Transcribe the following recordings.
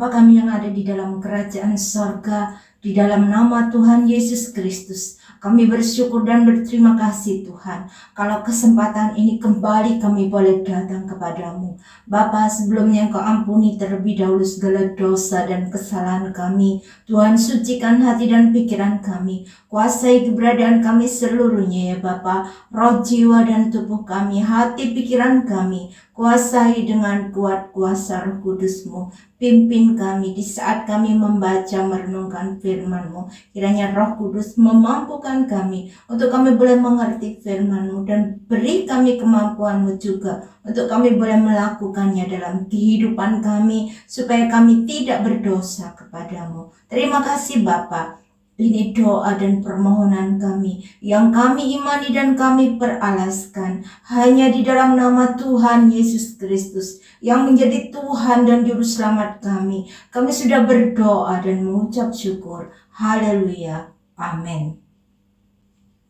Bapa kami yang ada di dalam kerajaan sorga, di dalam nama Tuhan Yesus Kristus, kami bersyukur dan berterima kasih Tuhan, kalau kesempatan ini kembali kami boleh datang kepadamu. Bapa, sebelumnya Engkau ampuni terlebih dahulu segala dosa dan kesalahan kami. Tuhan, sucikan hati dan pikiran kami, kuasai keberadaan kami seluruhnya ya Bapa, roh, jiwa dan tubuh kami, hati pikiran kami, kuasai dengan kuat kuasa Roh Kudus-Mu. Pimpin kami di saat kami membaca merenungkan firman-Mu. Kiranya Roh Kudus memampukan kami untuk kami boleh mengerti firman-Mu, dan beri kami kemampuan-Mu juga untuk kami boleh melakukannya dalam kehidupan kami, supaya kami tidak berdosa kepadamu. Terima kasih Bapa. Ini doa dan permohonan kami yang kami imani dan kami peralaskan hanya di dalam nama Tuhan Yesus Kristus yang menjadi Tuhan dan Juru Selamat kami. Kami sudah berdoa dan mengucap syukur. Haleluya. Amin.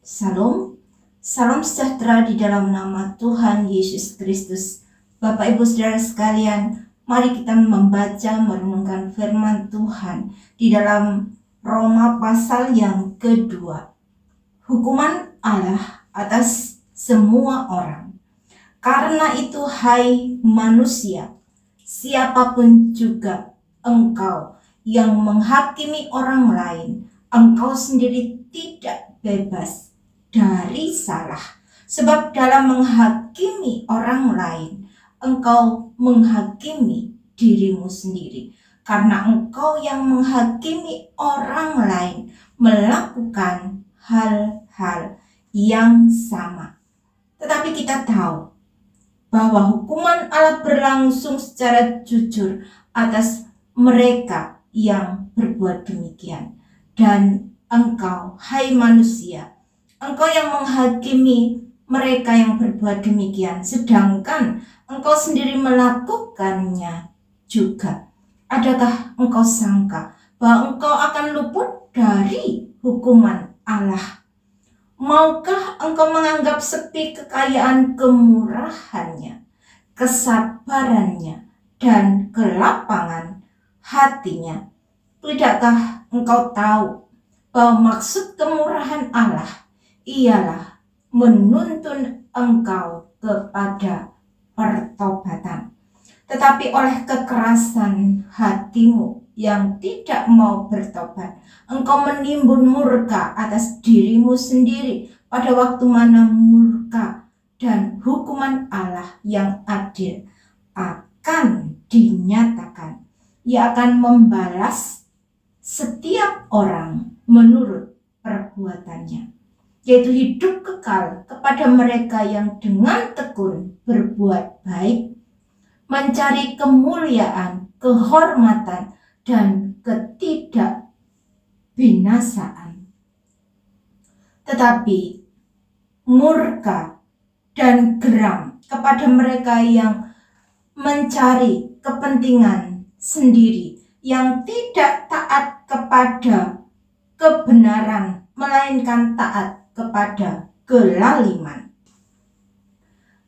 Salam. Salam sejahtera di dalam nama Tuhan Yesus Kristus. Bapak Ibu Saudara sekalian, mari kita membaca merenungkan firman Tuhan di dalam Roma pasal yang kedua. Hukuman Allah atas semua orang. Karena itu hai manusia, siapapun juga engkau yang menghakimi orang lain, engkau sendiri tidak bebas dari salah. Sebab dalam menghakimi orang lain, engkau menghakimi dirimu sendiri. Karena engkau yang menghakimi orang lain melakukan hal-hal yang sama. Tetapi kita tahu bahwa hukuman Allah berlangsung secara jujur atas mereka yang berbuat demikian. Dan engkau, hai manusia, engkau yang menghakimi mereka yang berbuat demikian, sedangkan engkau sendiri melakukannya juga. Adakah engkau sangka bahwa engkau akan luput dari hukuman Allah? Maukah engkau menganggap sepi kekayaan kemurahannya, kesabarannya, dan kelapangan hatinya? Tidakkah engkau tahu bahwa maksud kemurahan Allah ialah menuntun engkau kepada pertobatan? Tetapi oleh kekerasan hatimu yang tidak mau bertobat, engkau menimbun murka atas dirimu sendiri, pada waktu mana murka dan hukuman Allah yang adil akan dinyatakan. Ia akan membalas setiap orang menurut perbuatannya, yaitu hidup kekal kepada mereka yang dengan tekun berbuat baik, mencari kemuliaan, kehormatan, dan ketidakbinasaan. Tetapi murka dan geram kepada mereka yang mencari kepentingan sendiri, yang tidak taat kepada kebenaran, melainkan taat kepada kelaliman.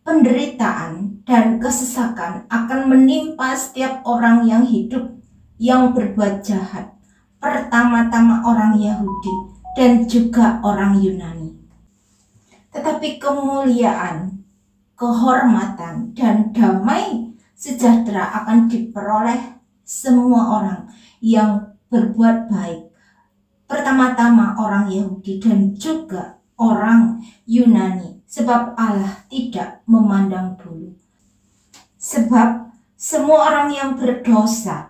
Penderitaan dan kesesakan akan menimpa setiap orang yang hidup, yang berbuat jahat, pertama-tama orang Yahudi dan juga orang Yunani. Tetapi kemuliaan, kehormatan, dan damai sejahtera akan diperoleh semua orang yang berbuat baik, pertama-tama orang Yahudi dan juga orang Yunani. Sebab Allah tidak memandang bulu. Sebab semua orang yang berdosa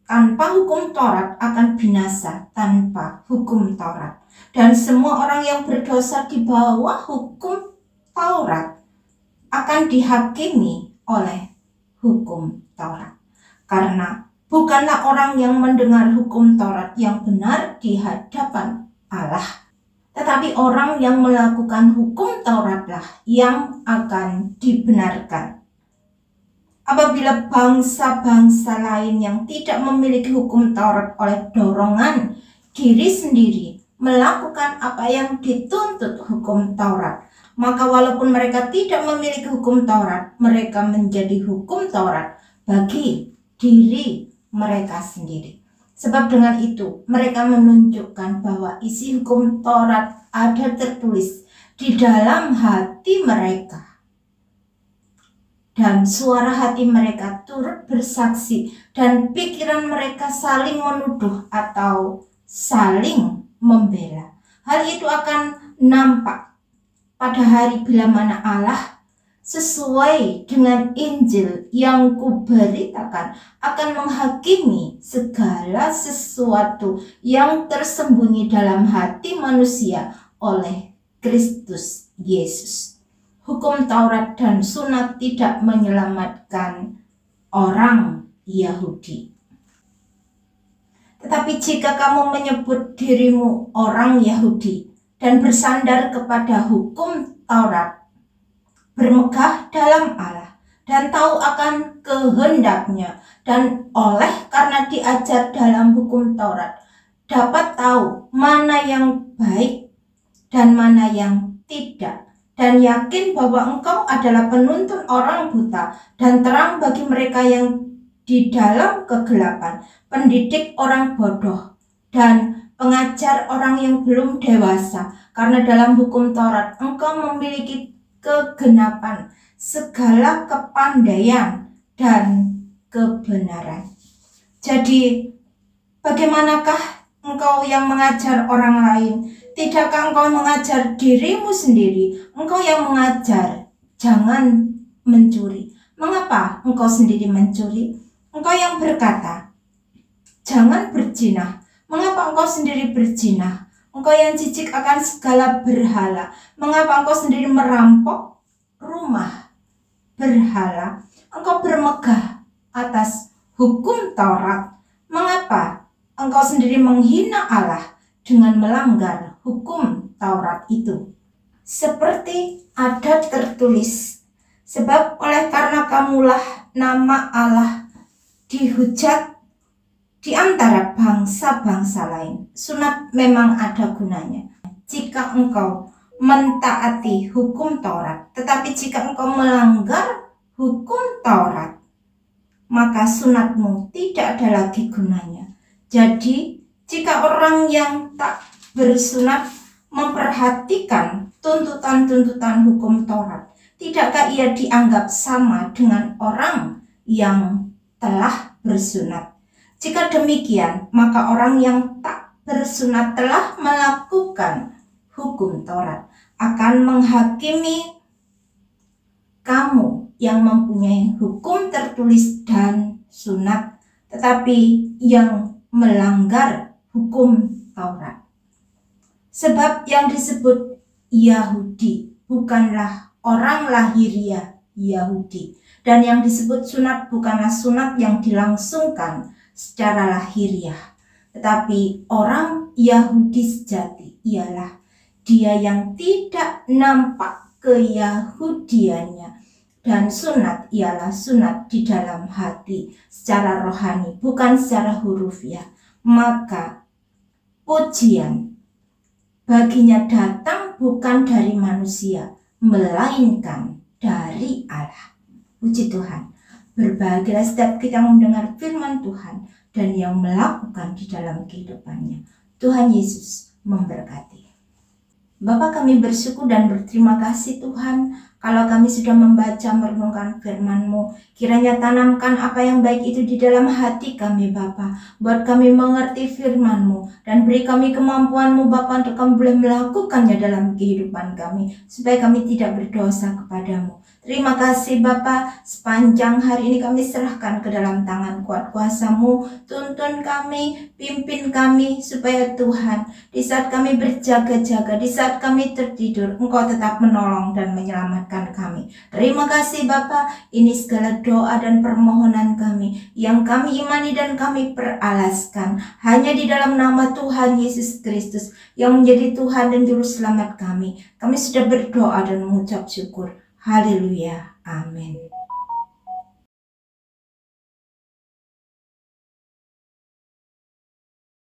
tanpa hukum Taurat akan binasa tanpa hukum Taurat. Dan semua orang yang berdosa di bawah hukum Taurat akan dihakimi oleh hukum Taurat. Karena bukanlah orang yang mendengar hukum Taurat yang benar di hadapan Allah, tetapi orang yang melakukan hukum Tauratlah yang akan dibenarkan. Apabila bangsa-bangsa lain yang tidak memiliki hukum Taurat oleh dorongan diri sendiri melakukan apa yang dituntut hukum Taurat, maka walaupun mereka tidak memiliki hukum Taurat, mereka menjadi hukum Taurat bagi diri mereka sendiri. Sebab dengan itu mereka menunjukkan bahwa isi hukum Taurat ada tertulis di dalam hati mereka. Dan suara hati mereka turut bersaksi dan pikiran mereka saling menuduh atau saling membela. Hal itu akan nampak pada hari bila mana Allah sesuai dengan Injil yang kuberitakan akan menghakimi segala sesuatu yang tersembunyi dalam hati manusia oleh Kristus Yesus. Hukum Taurat dan Sunat tidak menyelamatkan orang Yahudi. Tetapi jika kamu menyebut dirimu orang Yahudi dan bersandar kepada hukum Taurat, bermegah dalam Allah dan tahu akan kehendaknya, dan oleh karena diajar dalam hukum Taurat dapat tahu mana yang baik dan mana yang tidak, dan yakin bahwa engkau adalah penuntun orang buta dan terang bagi mereka yang di dalam kegelapan, pendidik orang bodoh dan pengajar orang yang belum dewasa, karena dalam hukum Taurat engkau memiliki kegenapan segala kepandaian dan kebenaran. Jadi bagaimanakah engkau yang mengajar orang lain? Tidakkah engkau mengajar dirimu sendiri? Engkau yang mengajar jangan mencuri. Mengapa engkau sendiri mencuri? Engkau yang berkata jangan berzina. Mengapa engkau sendiri berzina? Engkau yang jijik akan segala berhala. Mengapa engkau sendiri merampok rumah berhala? Engkau bermegah atas hukum Taurat. Mengapa engkau sendiri menghina Allah dengan melanggar hukum Taurat itu? Seperti ada tertulis, sebab oleh karena kamulah nama Allah dihujat di antara bangsa-bangsa lain. Sunat memang ada gunanya jika engkau mentaati hukum Taurat. Tetapi jika engkau melanggar hukum Taurat, maka sunatmu tidak ada lagi gunanya. Jadi jika orang yang tak bersunat memperhatikan tuntutan-tuntutan hukum Taurat, tidakkah ia dianggap sama dengan orang yang telah bersunat? Jika demikian, maka orang yang tak bersunat telah melakukan hukum Taurat akan menghakimi kamu yang mempunyai hukum tertulis dan sunat, tetapi yang melanggar hukum Taurat. Sebab yang disebut Yahudi bukanlah orang lahiriah Yahudi, dan yang disebut sunat bukanlah sunat yang dilangsungkan secara lahiriah, tetapi orang Yahudi sejati ialah dia yang tidak nampak keyahudiannya, dan sunat ialah sunat di dalam hati secara rohani, bukan secara hurufiah. Maka pujian baginya datang bukan dari manusia, melainkan dari Allah. Puji Tuhan. Berbahagialah setiap kita mendengar firman Tuhan dan yang melakukan di dalam kehidupannya. Tuhan Yesus memberkati. Bapa, kami bersyukur dan berterima kasih Tuhan, kalau kami sudah membaca merenungkan firman-Mu. Kiranya tanamkan apa yang baik itu di dalam hati kami Bapa, buat kami mengerti firman-Mu, dan beri kami kemampuan-Mu Bapa untuk kami boleh melakukannya dalam kehidupan kami, supaya kami tidak berdosa kepadamu. Terima kasih Bapa, sepanjang hari ini kami serahkan ke dalam tangan kuat kuasa-Mu. Tuntun kami, pimpin kami, supaya Tuhan di saat kami berjaga-jaga, di saat kami tertidur, Engkau tetap menolong dan menyelamatkan kami. Terima kasih Bapa, ini segala doa dan permohonan kami yang kami imani dan kami peralaskan hanya di dalam nama Tuhan Yesus Kristus yang menjadi Tuhan dan Juru Selamat kami. Kami sudah berdoa dan mengucap syukur. Haleluya. Amin.